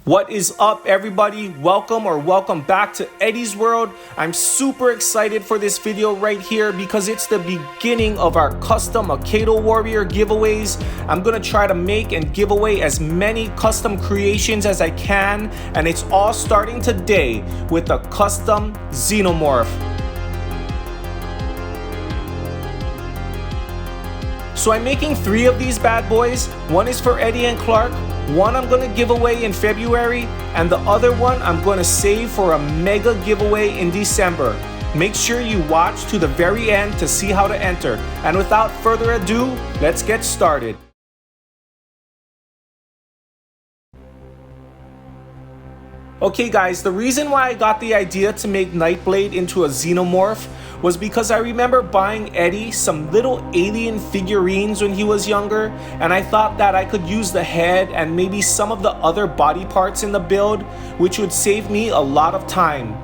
What is up, everybody? Welcome back to Eddie's World. I'm super excited for this video right here because it's the beginning of our custom Akedo Warrior giveaways. I'm gonna try to make and give away as many custom creations as I can, and it's all starting today with a custom Xenomorph. So I'm making 3 of these bad boys. One is for Eddie and Clark, one I'm gonna give away in February, and the other one I'm gonna save for a mega giveaway in December. Make sure you watch to the very end to see how to enter. And without further ado, let's get started. Okay guys, the reason why I got the idea to make Nightblade into a Xenomorph was because I remember buying Eddie some little alien figurines when he was younger, and I thought that I could use the head and maybe some of the other body parts in the build, which would save me a lot of time.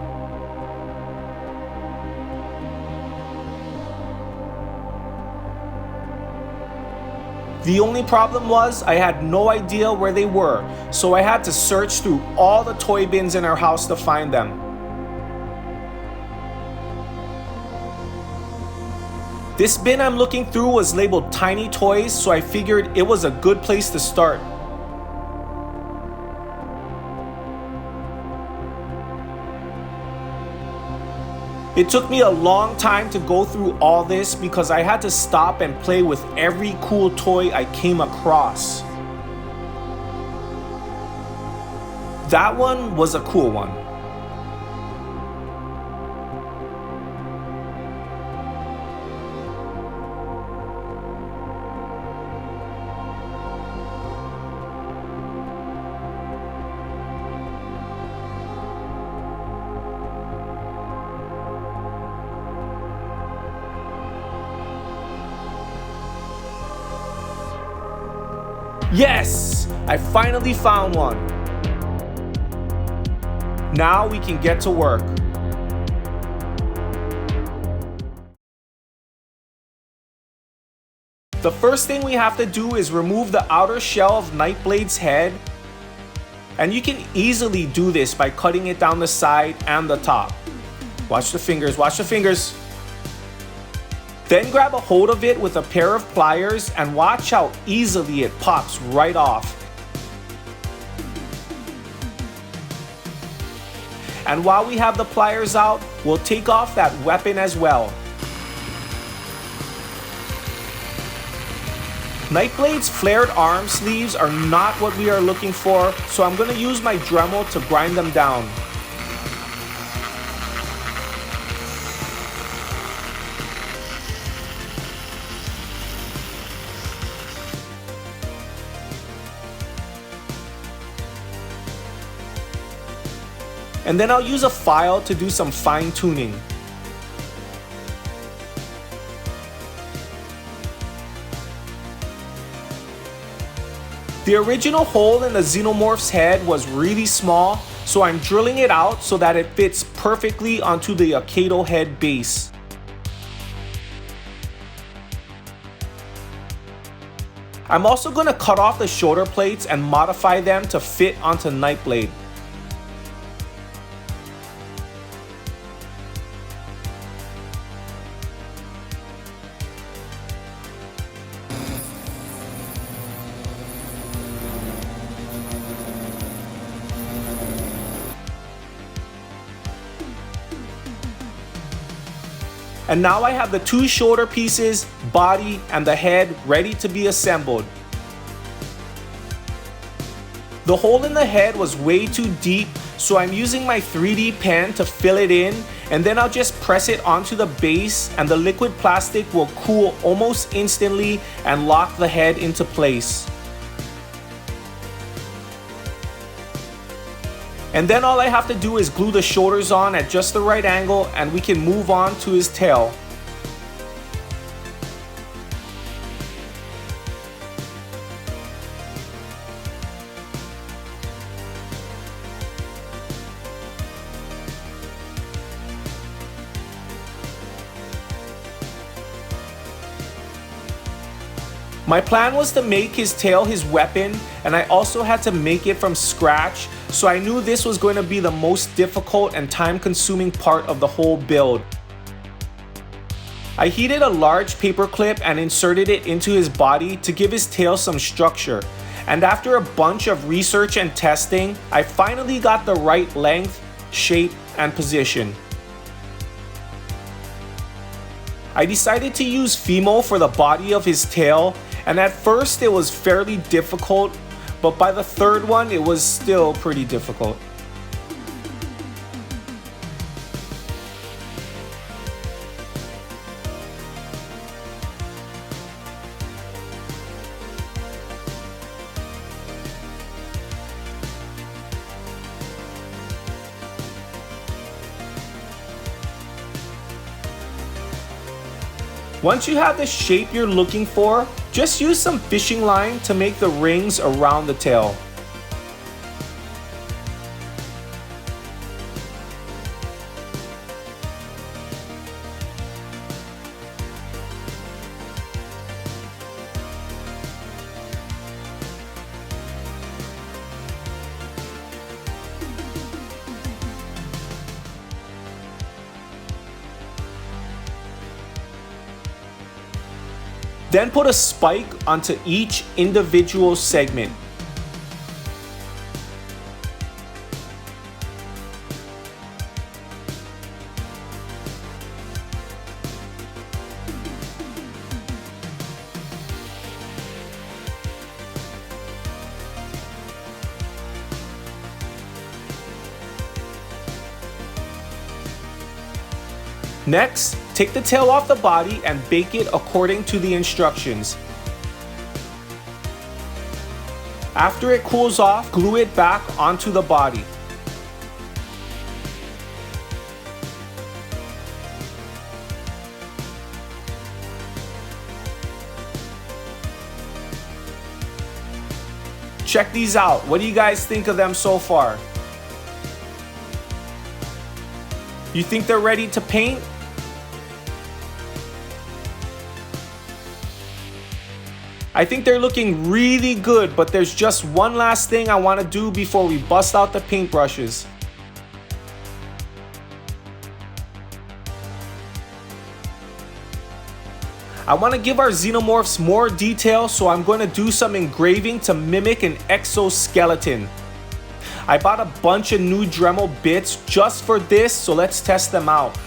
The only problem was I had no idea where they were, so I had to search through all the toy bins in our house to find them. This bin I'm looking through was labeled Tiny Toys, so I figured it was a good place to start. It took me a long time to go through all this because I had to stop and play with every cool toy I came across. That one was a cool one. Yes! I finally found one. Now we can get to work. The first thing we have to do is remove the outer shell of Nightblade's head. And you can easily do this by cutting it down the side and the top. Watch the fingers, watch the fingers. Then grab a hold of it with a pair of pliers and watch how easily it pops right off. And while we have the pliers out, we'll take off that weapon as well. Nightblade's flared arm sleeves are not what we are looking for, so I'm going to use my Dremel to grind them down. And then I'll use a file to do some fine tuning. The original hole in the Xenomorph's head was really small, so I'm drilling it out so that it fits perfectly onto the Akedo head base. I'm also going to cut off the shoulder plates and modify them to fit onto Nightblade. And now I have the 2 shoulder pieces, body, and the head ready to be assembled. The hole in the head was way too deep, so I'm using my 3D pen to fill it in, and then I'll just press it onto the base, and the liquid plastic will cool almost instantly and lock the head into place. And then all I have to do is glue the shoulders on at just the right angle, and we can move on to his tail. My plan was to make his tail his weapon, and I also had to make it from scratch, so I knew this was going to be the most difficult and time-consuming part of the whole build. I heated a large paper clip and inserted it into his body to give his tail some structure. And after a bunch of research and testing, I finally got the right length, shape, and position. I decided to use Fimo for the body of his tail, and at first it was fairly difficult, but by the third one it was still pretty difficult. Once you have the shape you're looking for, just use some fishing line to make the rings around the tail. Then put a spike onto each individual segment. Next, take the tail off the body and bake it according to the instructions. After it cools off, glue it back onto the body. Check these out. What do you guys think of them so far? You think they're ready to paint? I think they're looking really good, but there's just one last thing I want to do before we bust out the paintbrushes. I want to give our xenomorphs more detail, so I'm going to do some engraving to mimic an exoskeleton. I bought a bunch of new Dremel bits just for this, so let's test them out.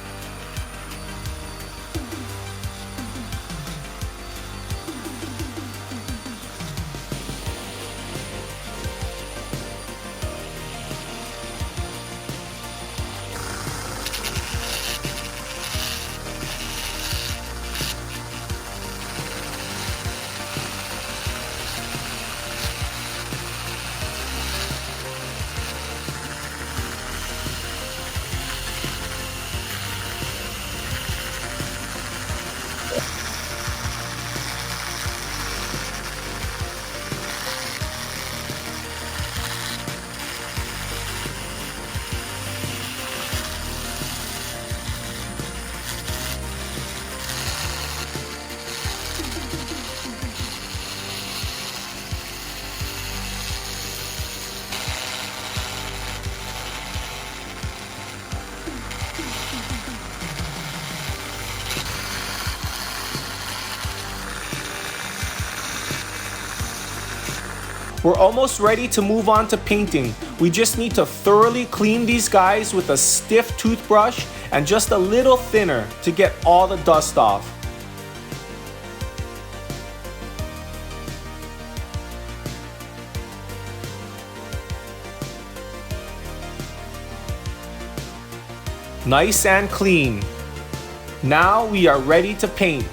We're almost ready to move on to painting. We just need to thoroughly clean these guys with a stiff toothbrush and just a little thinner to get all the dust off. Nice and clean. Now we are ready to paint.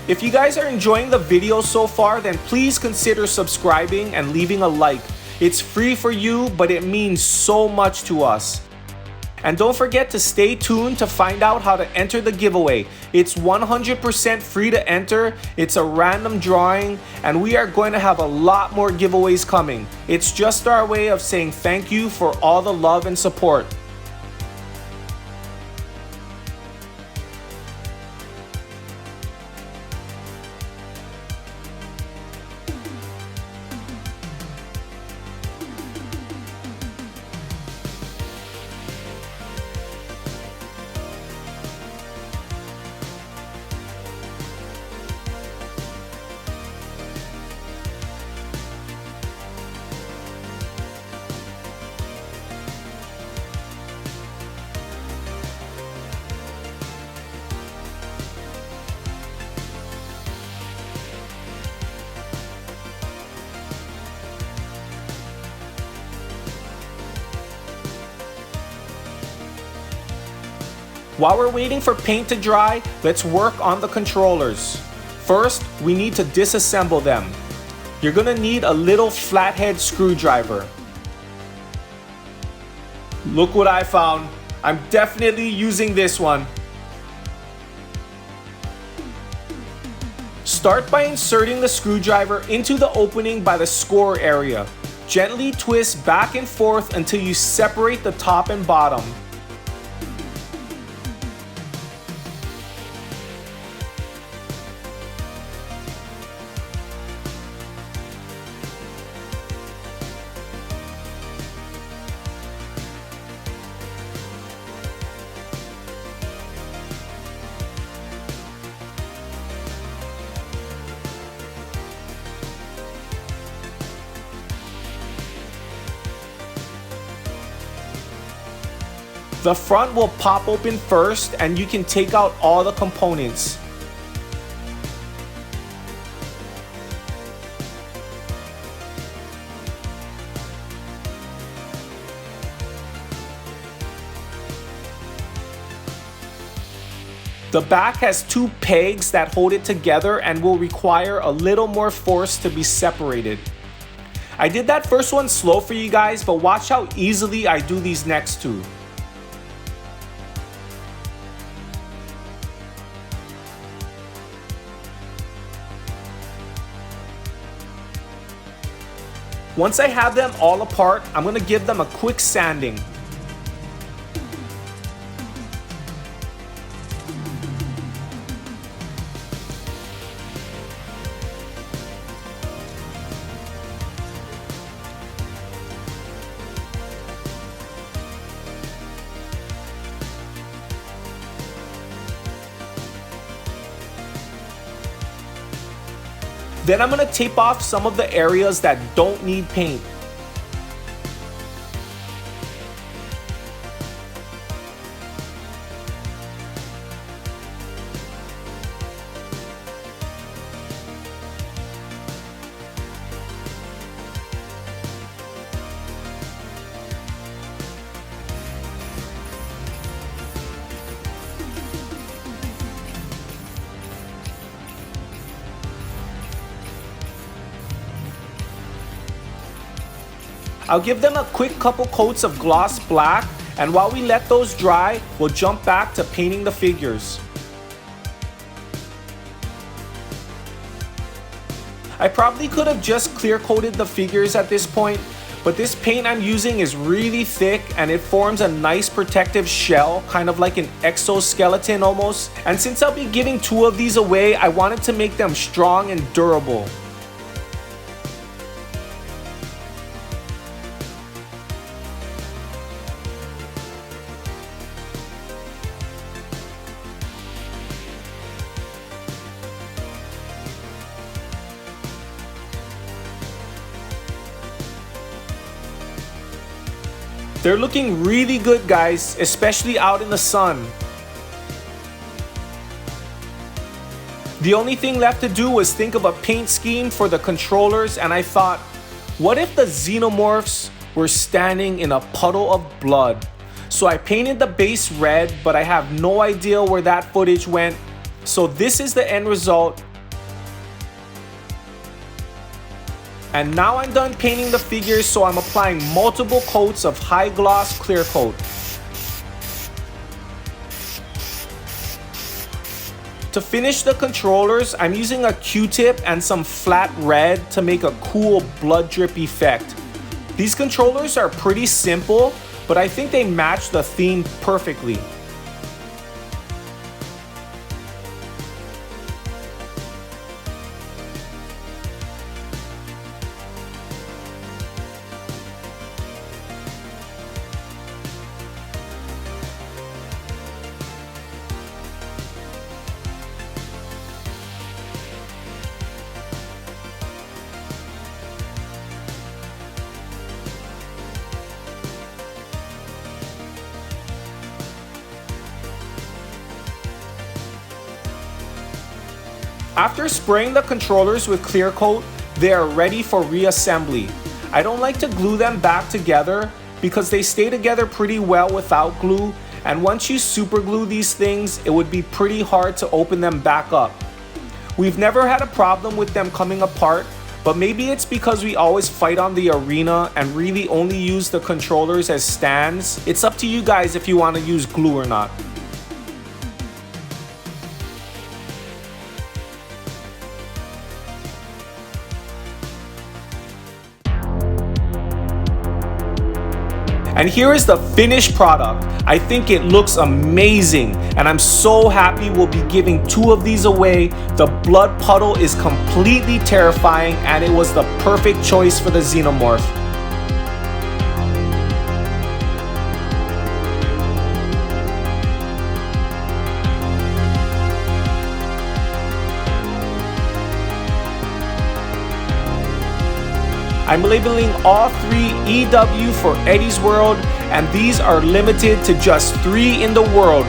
If you guys are enjoying the video so far, then please consider subscribing and leaving a like. It's free for you, but it means so much to us. And don't forget to stay tuned to find out how to enter the giveaway. It's 100% free to enter, it's a random drawing, and we are going to have a lot more giveaways coming. It's just our way of saying thank you for all the love and support. While we're waiting for paint to dry, let's work on the controllers. First, we need to disassemble them. You're gonna need a little flathead screwdriver. Look what I found. I'm definitely using this one. Start by inserting the screwdriver into the opening by the score area. Gently twist back and forth until you separate the top and bottom. The front will pop open first and you can take out all the components. The back has two pegs that hold it together and will require a little more force to be separated. I did that first one slow for you guys, but watch how easily I do these next two. Once I have them all apart, I'm going to give them a quick sanding. Then I'm going to tape off some of the areas that don't need paint. I'll give them a quick couple coats of gloss black, and while we let those dry, we'll jump back to painting the figures. I probably could have just clear coated the figures at this point, but this paint I'm using is really thick and it forms a nice protective shell, kind of like an exoskeleton almost. And since I'll be giving two of these away, I wanted to make them strong and durable. They're looking really good, guys, especially out in the sun. The only thing left to do was think of a paint scheme for the controllers, and I thought, what if the Xenomorphs were standing in a puddle of blood? So I painted the base red, but I have no idea where that footage went. So this is the end result. And now I'm done painting the figures, so I'm applying multiple coats of high gloss clear coat. To finish the controllers, I'm using a Q-tip and some flat red to make a cool blood drip effect. These controllers are pretty simple, but I think they match the theme perfectly. After spraying the controllers with clear coat, they are ready for reassembly. I don't like to glue them back together because they stay together pretty well without glue, and once you super glue these things, it would be pretty hard to open them back up. We've never had a problem with them coming apart, but maybe it's because we always fight on the arena and really only use the controllers as stands. It's up to you guys if you want to use glue or not. And here is the finished product. I think it looks amazing, and I'm so happy we'll be giving 2 of these away. The blood puddle is completely terrifying, and it was the perfect choice for the Xenomorph. I'm labeling all 3 EW for Eddie's World, and these are limited to just 3 in the world.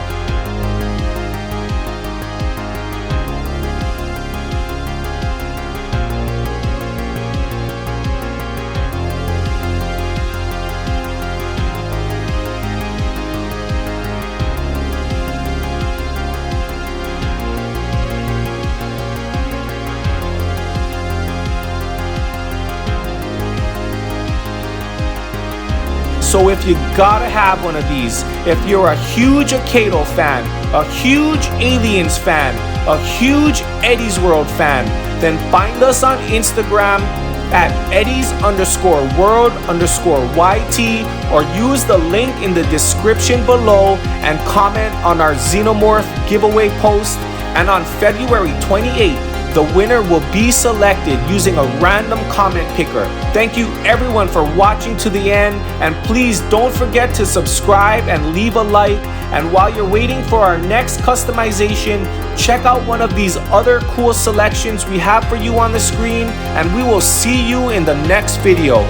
So if you gotta have one of these, if you're a huge Akedo fan, a huge Aliens fan, a huge Eddie's World fan, then find us on Instagram at Eddies_world_YT, or use the link in the description below and comment on our Xenomorph giveaway post. And on February 28th, the winner will be selected using a random comment picker. Thank you everyone for watching to the end, and please don't forget to subscribe and leave a like. And while you're waiting for our next customization, check out one of these other cool selections we have for you on the screen, and we will see you in the next video.